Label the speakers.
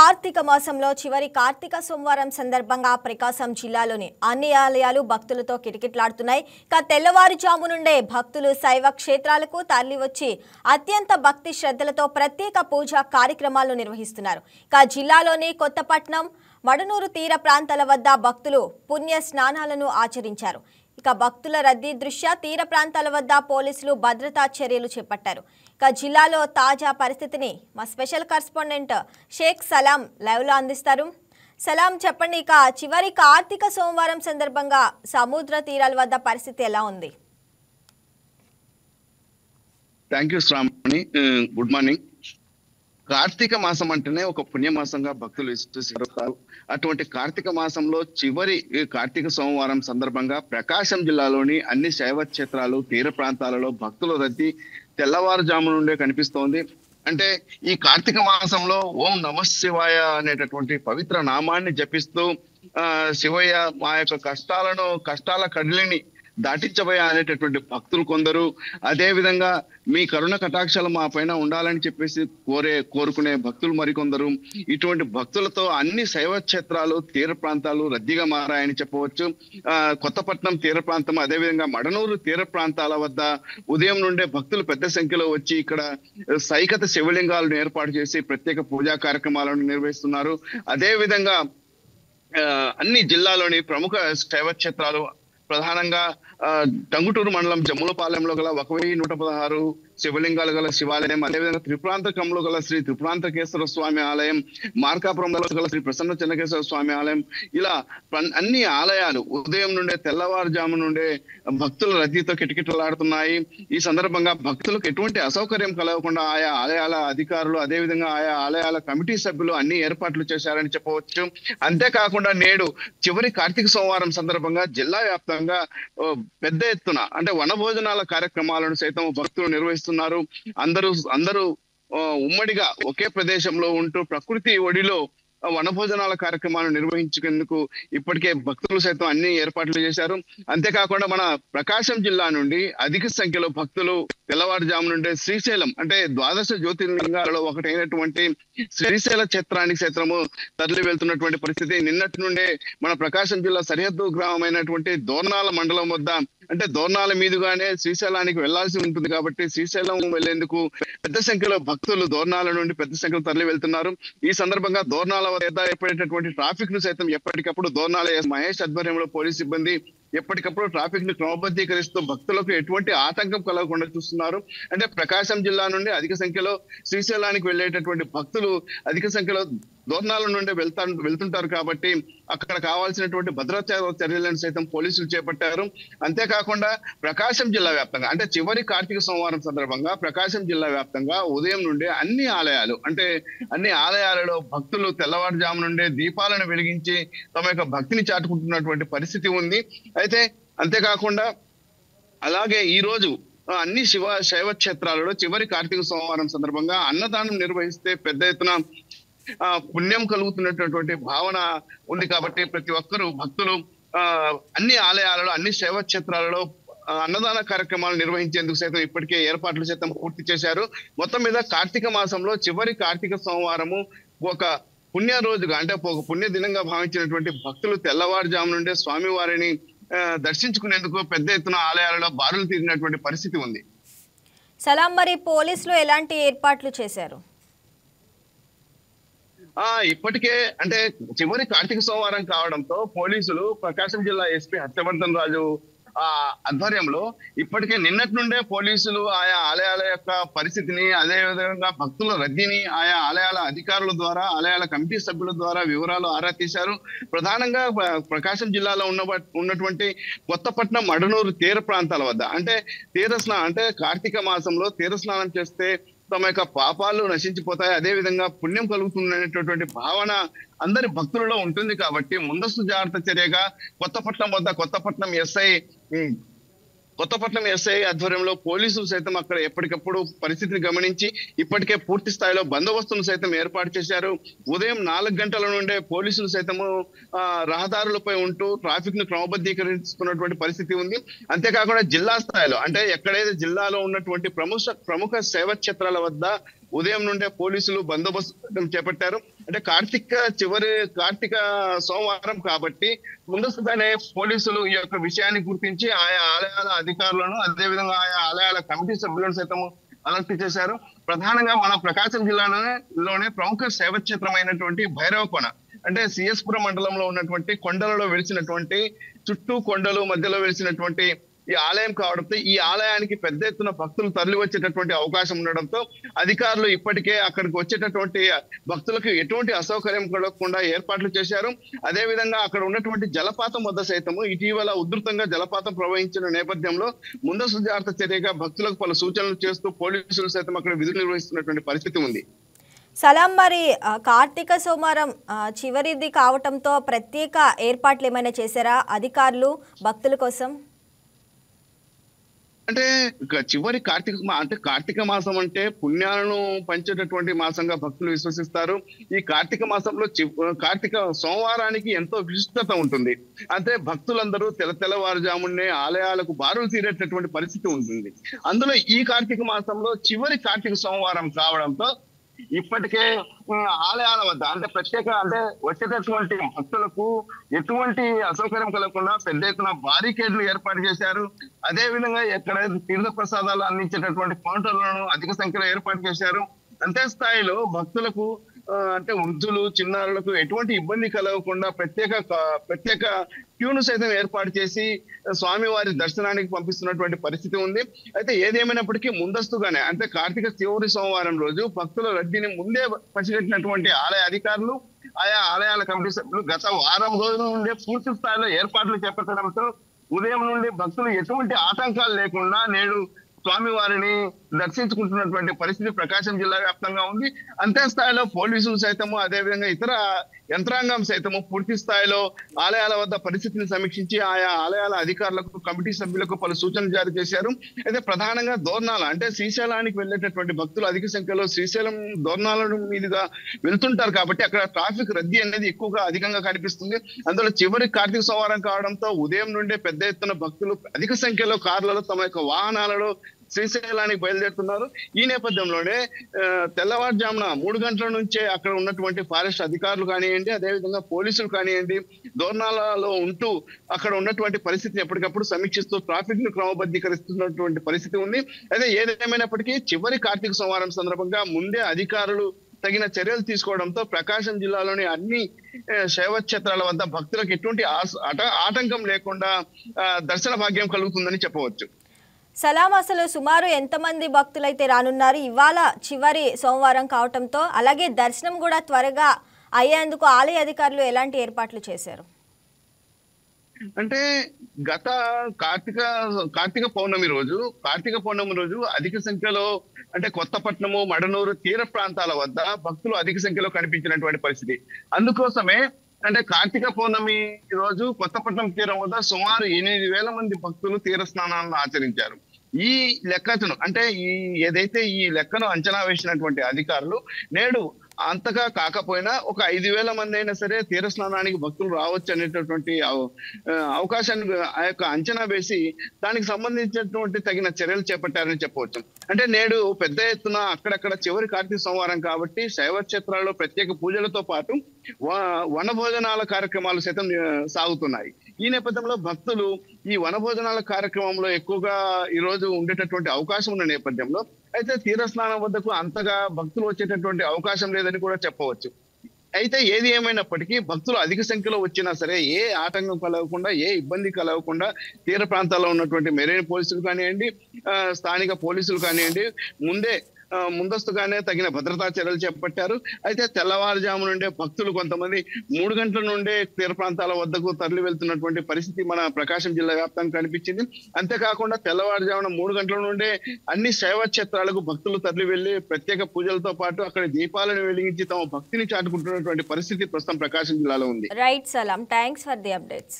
Speaker 1: కార్తీక మాసంలో చివరి కార్తీక సోమవారం సందర్భంగా ప్రకాశం జిల్లాలోని అన్ని ఆలయాలు భక్తులతో కిటకిటలాడుతున్నాయి. తెల్లవారుజాము నుండే భక్తులు శైవ క్షేత్రాలకు తరలివచ్చి అత్యంత భక్తి శ్రద్ధలతో ప్రత్యేక పూజా కార్యక్రమాలు నిర్వహిస్తున్నారు. జిల్లాలోని కొత్తపట్నం, మడనూరు తీర ప్రాంతాల వద్ద భక్తులు పుణ్య స్నానాలను ఆచరించారు. భక్తుల రద్దీ దృష్ట్యా తీర ప్రాంతాల వద్ద పోలీసులు భద్రతా చర్యలు చేపట్టారు. జిల్లాలో తాజా పరిస్థితిని మా స్పెషల్ కరెస్పాండెంట్ షేక్ సలాం లైవ్ లో అందిస్తారు. సలాం, చెప్పండి. చివరి కార్తీక సోమవారం సందర్భంగా సముద్ర తీరాల వద్ద పరిస్థితి ఎలా ఉంది?
Speaker 2: Thank you Shravani. Good morning. Karthika మాసం అంటేనే ఒక పుణ్యమాసంగా భక్తులు విశ్వసిస్తారు. అటువంటి కార్తీక మాసంలో చివరి కార్తీక సోమవారం సందర్భంగా ప్రకాశం జిల్లాలోని అన్ని శైవ క్షేత్రాలు, తీర ప్రాంతాలలో భక్తుల రద్దీ తెల్లవారుజాము నుండే కనిపిస్తోంది. అంటే ఈ కార్తీక మాసంలో ఓం నమః శివాయ అనేటటువంటి పవిత్ర నామాన్ని జపిస్తూ శివయ్య మా యొక్క కష్టాల కడిలిని దాటించబోయా అనేటటువంటి భక్తులు కొందరు, అదే విధంగా మీ కరుణ కటాక్షాలు మా పైన ఉండాలని చెప్పేసి కోరుకునే భక్తులు మరికొందరు. ఇటువంటి భక్తులతో అన్ని శైవ క్షేత్రాలు, తీర ప్రాంతాలు రద్దీగా మారాయని చెప్పవచ్చు. కొత్తపట్నం తీర ప్రాంతం, అదేవిధంగా మడనూరు తీర ప్రాంతాల వద్ద ఉదయం నుండే భక్తులు పెద్ద సంఖ్యలో వచ్చి ఇక్కడ సైకత శివలింగాలను ఏర్పాటు చేసి ప్రత్యేక పూజా కార్యక్రమాలను నిర్వహిస్తున్నారు. అదే విధంగా అన్ని జిల్లాలోని ప్రముఖ శైవ క్షేత్రాలు, ప్రధానంగా టంగుటూరు మండలం జమ్ములపాలెంలో గల 1116 శివలింగాలు గల శివాలయం, అదేవిధంగా త్రిపురాంతకంలో గల శ్రీ త్రిపురాంతకేశ్వర స్వామి ఆలయం, మార్కాపురంలో గల శ్రీ ప్రసన్న చెన్నకేశ్వర స్వామి ఆలయం, ఇలా అన్ని ఆలయాలు ఉదయం నుండే తెల్లవారుజాము నుండే భక్తుల రద్దీతో కిటకిటలాడుతున్నాయి. ఈ సందర్భంగా భక్తులకు ఎటువంటి అసౌకర్యం కలగకుండా ఆయా ఆలయాల అధికారులు, అదేవిధంగా ఆయా ఆలయాల కమిటీ సభ్యులు అన్ని ఏర్పాట్లు చేశారని చెప్పవచ్చు. అంతేకాకుండా నేడు చివరి కార్తీక సోమవారం సందర్భంగా జిల్లా వ్యాప్తంగా పెద్ద ఎత్తున అంటే వనభోజనాల కార్యక్రమాలను సైతం భక్తులు నిర్వహిస్తున్నారు. అందరూ ఉమ్మడిగా ఒకే ప్రదేశంలో ఉంటూ ప్రకృతి ఒడిలో వనభోజనాల కార్యక్రమాలను నిర్వహించేందుకు ఇప్పటికే భక్తులు సైతం అన్ని ఏర్పాట్లు చేశారు. అంతేకాకుండా మన ప్రకాశం జిల్లా నుండి అధిక సంఖ్యలో భక్తులు తెల్లవారుజాము నుండే శ్రీశైలం అంటే 12 జ్యోతిర్లింగాలలో ఒకటైనటువంటి శ్రీశైల క్షేత్రానికి సైతము తరలి వెళ్తున్నటువంటి పరిస్థితి. నిన్నటి నుండే మన ప్రకాశం జిల్లా సరిహద్దు గ్రామమైనటువంటి దోర్నాల మండలం వద్ద, అంటే దోర్నాల మీదుగానే శ్రీశైలానికి వెళ్లాల్సి ఉంటుంది కాబట్టి శ్రీశైలం వెళ్లేందుకు పెద్ద సంఖ్యలో భక్తులు దోర్నాల నుండి పెద్ద సంఖ్యలో తరలి వెళ్తున్నారు. ఈ సందర్భంగా దోర్నాల వద్ద ఏర్పడేటటువంటి ట్రాఫిక్ ను సైతం ఎప్పటికప్పుడు దోర్నాల మహేష్ ఆధ్వర్యంలో పోలీస్ సిబ్బంది ఎప్పటికప్పుడు ట్రాఫిక్ ను క్రమబద్ధీకరిస్తూ భక్తులకు ఎటువంటి ఆటంకం కలగకుండా చూస్తున్నారు. అంటే ప్రకాశం జిల్లా నుండి అధిక సంఖ్యలో శ్రీశైలానికి వెళ్లేటటువంటి భక్తులు అధిక సంఖ్యలో దోర్నాల నుండి వెళ్తుంటారు కాబట్టి అక్కడ కావాల్సినటువంటి భద్రతా చర్యలను సైతం పోలీసులు చేపట్టారు. అంతేకాకుండా ప్రకాశం జిల్లా వ్యాప్తంగా అంటే చివరి కార్తీక సోమవారం సందర్భంగా ప్రకాశం జిల్లా వ్యాప్తంగా ఉదయం నుండే అన్ని ఆలయాలలో భక్తులు తెల్లవారుజాము నుండే దీపాలను వెలిగించి తమ యొక్క భక్తిని చాటుకుంటున్నటువంటి పరిస్థితి ఉంది. అయితే అంతేకాకుండా అలాగే ఈ రోజు అన్ని శైవ క్షేత్రాలలో చివరి కార్తీక సోమవారం సందర్భంగా అన్నదానం నిర్వహిస్తే పెద్ద ఎత్తున పుణ్యం కలుగుతున్నటువంటి భావన ఉంది కాబట్టి ప్రతి ఒక్కరూ భక్తులు అన్ని ఆలయాలలో, అన్ని శైవ క్షేత్రాలలో అన్నదాన కార్యక్రమాలు నిర్వహించేందుకు సైతం ఇప్పటికే ఏర్పాట్లు సైతం పూర్తి చేశారు. మొత్తం మీద కార్తీక మాసంలో చివరి కార్తీక సోమవారము ఒక పుణ్య రోజుగా అంటే ఒక పుణ్య దినంగా భావించినటువంటి భక్తులు తెల్లవారుజాము నుండే స్వామివారిని దర్శించుకునేందుకు పెద్ద ఎత్తున ఆలయాలలో బారులు తీరినటువంటి పరిస్థితి ఉంది.
Speaker 1: సలాం, మరి పోలీసులు ఎలాంటి ఏర్పాట్లు చేశారు?
Speaker 2: ఇప్పటికే అంటే చివరి కార్తీక సోమవారం కావడంతో పోలీసులు ప్రకాశం జిల్లా ఎస్పీ హర్షవర్ధన్ రాజు ఆధ్వర్యంలో ఇప్పటికే నిన్నటి నుండే పోలీసులు ఆయా ఆలయాల యొక్క పరిస్థితిని, అదే విధంగా భక్తుల రద్దీని ఆయా ఆలయాల అధికారుల ద్వారా, ఆలయాల కమిటీ సభ్యుల ద్వారా వివరాలు ఆరా తీశారు. ప్రధానంగా ప్రకాశం జిల్లాలో ఉన్నటువంటి కొత్తపట్నం, మడనూరు తీర ప్రాంతాల వద్ద అంటే కార్తీక మాసంలో తీర స్నానం చేస్తే తమ యొక్క పాపాలు నశించిపోతాయి, అదే విధంగా పుణ్యం కలుగుతుందనేటటువంటి భావన అందరి భక్తులలో ఉంటుంది కాబట్టి ముందస్తు జాగ్రత్త చర్యగా కొత్తపట్నం ఎస్ఐ ఆధ్వర్యంలో పోలీసులు సైతం అక్కడ ఎప్పటికప్పుడు పరిస్థితిని గమనించి ఇప్పటికే పూర్తి స్థాయిలో బందోబస్తును సైతం ఏర్పాటు చేశారు. ఉదయం 4 గంటల నుండే పోలీసులు సైతము రహదారులపై ఉంటూ ట్రాఫిక్ ను క్రమబద్ధీకరిస్తున్నటువంటి పరిస్థితి ఉంది. అంతేకాకుండా జిల్లా స్థాయిలో అంటే ఎక్కడైతే జిల్లాలో ఉన్నటువంటి ప్రముఖ శైవ క్షేత్రాల వద్ద ఉదయం నుండే పోలీసులు బందోబస్తు చేపట్టారు. అంటే కార్తీక సోమవారం కాబట్టి ముందస్తుగానే పోలీసులు ఈ యొక్క విషయాన్ని గుర్తించి ఆయా ఆలయాల అధికారులను, అదేవిధంగా ఆయా ఆలయాల కమిటీ సభ్యులను సైతం అలర్ట్ చేశారు. ప్రధానంగా మన ప్రకాశం జిల్లాలోనే ప్రముఖ శైవక్షేత్రమైనటువంటి భైరవకోన, అంటే సిఎస్పురం మండలంలో ఉన్నటువంటి కొండలలో వెలిసినటువంటి, చుట్టూ కొండలు మధ్యలో వెలిసినటువంటి ఈ ఆలయం కావడంతో ఈ ఆలయానికి పెద్ద ఎత్తున భక్తులు తరలి వచ్చేటటువంటి అవకాశం ఉండడంతో అధికారులు ఇప్పటికే అక్కడికి వచ్చేటటువంటి భక్తులకు ఎటువంటి అసౌకర్యం కలగకుండా ఏర్పాట్లు చేశారు. అదే విధంగా అక్కడ ఉన్నటువంటి జలపాతం వద్ద సైతము ఇటీవల ఉధృతంగా జలపాతం ప్రవహించిన నేపథ్యంలో ముందస్తు జాగ్రత్త చర్యగా భక్తులకు పలు సూచనలు చేస్తూ పోలీసులు సైతం అక్కడ విధులు నిర్వహిస్తున్నటువంటి పరిస్థితి ఉంది.
Speaker 1: సలాం, మరి కార్తీక సోమవారం చివరిది కావటంతో ప్రత్యేక ఏర్పాట్లు ఏమైనా చేశారా అధికారులు భక్తుల కోసం?
Speaker 2: అంటే చివరి కార్తీక మాసం అంటే పుణ్యాలను పంచేటటువంటి మాసంగా భక్తులు విశ్వసిస్తారు. ఈ కార్తీక మాసంలో కార్తీక సోమవారానికి ఎంతో విశిష్టత ఉంటుంది. అంటే భక్తులందరూ తెల్లవారుజామునే ఆలయాలకు బారులు తీరేటటువంటి పరిస్థితి ఉంటుంది. అందులో ఈ కార్తీక మాసంలో చివరి కార్తీక సోమవారం కావడంతో ఇప్పటికే ఆలయాల వద్ద అంటే వచ్చేటటువంటి భక్తులకు ఎటువంటి అసౌకర్యం కలగకుండా పెద్ద ఎత్తున బారికేడ్లు ఏర్పాటు చేశారు. అదే విధంగా ఎక్కడ తీర్థ ప్రసాదాలు అందించేటటువంటి కౌంటర్లను అధిక సంఖ్యలో ఏర్పాటు చేశారు. అంతే స్థాయిలో భక్తులకు అంటే వృద్ధులు, చిన్నారులకు ఎటువంటి ఇబ్బంది కలగకుండా ప్రత్యేక క్యూను సైతం ఏర్పాటు చేసి స్వామివారి దర్శనానికి పంపిస్తున్నటువంటి పరిస్థితి ఉంది. అయితే ఏదేమైనప్పటికీ ముందస్తుగానే అంటే కార్తీక చివరి సోమవారం రోజు భక్తుల రద్దీని ముందే పసిగట్టినటువంటి ఆలయ అధికారులు, ఆయా ఆలయాల కమిటీ సభ్యులు గత వారం రోజుల నుండి పూర్తి స్థాయిలో ఏర్పాట్లు చేపట్టడంతో ఉదయం నుండి భక్తులు ఎటువంటి ఆటంకాలు లేకుండా నేడు స్వామివారిని దర్శించుకుంటున్నటువంటి పరిస్థితి ప్రకాశం జిల్లా వ్యాప్తంగా ఉంది. అంతే స్థాయిలో పోలీసులు సైతము, అదేవిధంగా ఇతర యంత్రాంగం సైతము పూర్తి స్థాయిలో ఆలయాల వద్ద పరిస్థితిని సమీక్షించి ఆయా ఆలయాల అధికారులకు, కమిటీ సభ్యులకు పలు సూచనలు జారీ చేశారు. అయితే ప్రధానంగా దోర్నాల అంటే శ్రీశైలానికి వెళ్ళేటటువంటి భక్తులు అధిక సంఖ్యలో శ్రీశైలం దోర్నాల మీదుగా వెళ్తుంటారు కాబట్టి అక్కడ ట్రాఫిక్ రద్దీ అనేది అధికంగా కనిపిస్తుంది. అందులో చివరి కార్తీక సోమవారం కావడంతో ఉదయం నుండే పెద్ద ఎత్తున భక్తులు అధిక సంఖ్యలో కార్లలో తమ యొక్క వాహనాలలో శ్రీశైలానికి బయలుదేరుతున్నారు. ఈ నేపథ్యంలోనే తెల్లవారుజామున 3 గంటల నుంచే అక్కడ ఉన్నటువంటి ఫారెస్ట్ అధికారులు కానివ్వండి, అదేవిధంగా పోలీసులు కానివ్వండి, దోర్నాలలో ఉంటూ అక్కడ ఉన్నటువంటి పరిస్థితిని ఎప్పటికప్పుడు సమీక్షిస్తూ ట్రాఫిక్ ను క్రమబద్ధీకరిస్తున్నటువంటి పరిస్థితి ఉంది. అయితే ఏదేమైనప్పటికీ చివరి కార్తీక సోమవారం సందర్భంగా ముందే అధికారులు తగిన చర్యలు తీసుకోవడంతో ప్రకాశం జిల్లాలోని అన్ని శైవ క్షేత్రాల వద్ద భక్తులకు ఎటువంటి ఆటంకం లేకుండా దర్శన భాగ్యం కలుగుతుందని చెప్పవచ్చు.
Speaker 1: సలాం, అసలు సుమారు ఎంతమంది భక్తులైతే రానున్నారు ఇవాళ చివరి సోమవారం కావటంతో? అలాగే దర్శనం కూడా త్వరగా అయ్యేందుకు ఆలయ అధికారులు ఎలాంటి ఏర్పాట్లు చేశారు?
Speaker 2: అంటే గత కార్తీక పౌర్ణమి రోజు అధిక సంఖ్యలో అంటే కొత్తపట్నము, మడనూరు తీర ప్రాంతాల వద్ద భక్తులు అధిక సంఖ్యలో కనిపించినటువంటి పరిస్థితి. అందుకోసమే అంటే కార్తీక పౌర్ణమి రోజు కొత్తపట్నం తీరం వద్ద సుమారు 8,000 మంది భక్తులు తీర స్నానాలను ఆచరించారు. ఈ లెక్కను అంటే ఏదైతే ఈ లెక్కను అంచనా వేసినటువంటి అధికారులు నేడు అంతగా కాకపోయినా ఒక 5,000 మంది అయినా సరే తీర స్నానానికి భక్తులు రావచ్చు అనేటటువంటి అవకాశాన్ని ఆ యొక్క అంచనా వేసి దానికి సంబంధించినటువంటి తగిన చర్యలు చేపట్టారని చెప్పవచ్చు. అంటే నేడు పెద్ద ఎత్తున అక్కడక్కడ చివరి కార్తీక సోమవారం కాబట్టి శైవ క్షేత్రాల్లో ప్రత్యేక పూజలతో పాటు వనభోజనాల కార్యక్రమాలు సైతం సాగుతున్నాయి. ఈ నేపథ్యంలో భక్తులు ఈ వనభోజనాల కార్యక్రమంలో ఎక్కువగా ఈ రోజు ఉండేటటువంటి అవకాశం ఉన్న నేపథ్యంలో అయితే తీర స్నానం వద్దకు అంతగా భక్తులు వచ్చేటటువంటి అవకాశం లేదని కూడా చెప్పవచ్చు. అయితే ఏది ఏమైనప్పటికీ భక్తులు అధిక సంఖ్యలో వచ్చినా సరే ఏ ఆటంకం కలగకుండా, ఏ ఇబ్బంది కలగకుండా తీర ప్రాంతాల్లో ఉన్నటువంటి మెరైన్ పోలీసులు కానివ్వండి, స్థానిక పోలీసులు కానివ్వండి ముందస్తుగానే తగిన భద్రతా చర్యలు చేపట్టారు. అయితే తెల్లవారుజాము నుండే భక్తులు కొంతమంది 3 గంటల నుండే తీర ప్రాంతాల వద్దకు తరలి వెళ్తున్నటువంటి పరిస్థితి మన ప్రకాశం జిల్లా వ్యాప్తంగా కనిపించింది. అంతేకాకుండా తెల్లవారుజామున 3 గంటల నుండే అన్ని శైవ క్షేత్రాలకు భక్తులు తరలి వెళ్లి ప్రత్యేక పూజలతో పాటు అక్కడ దీపాలను వెలిగించి తమ భక్తిని చాటుకుంటున్నటువంటి పరిస్థితి ప్రస్తుతం ప్రకాశం జిల్లాలో ఉంది.
Speaker 1: Right Salam, thanks for the updates.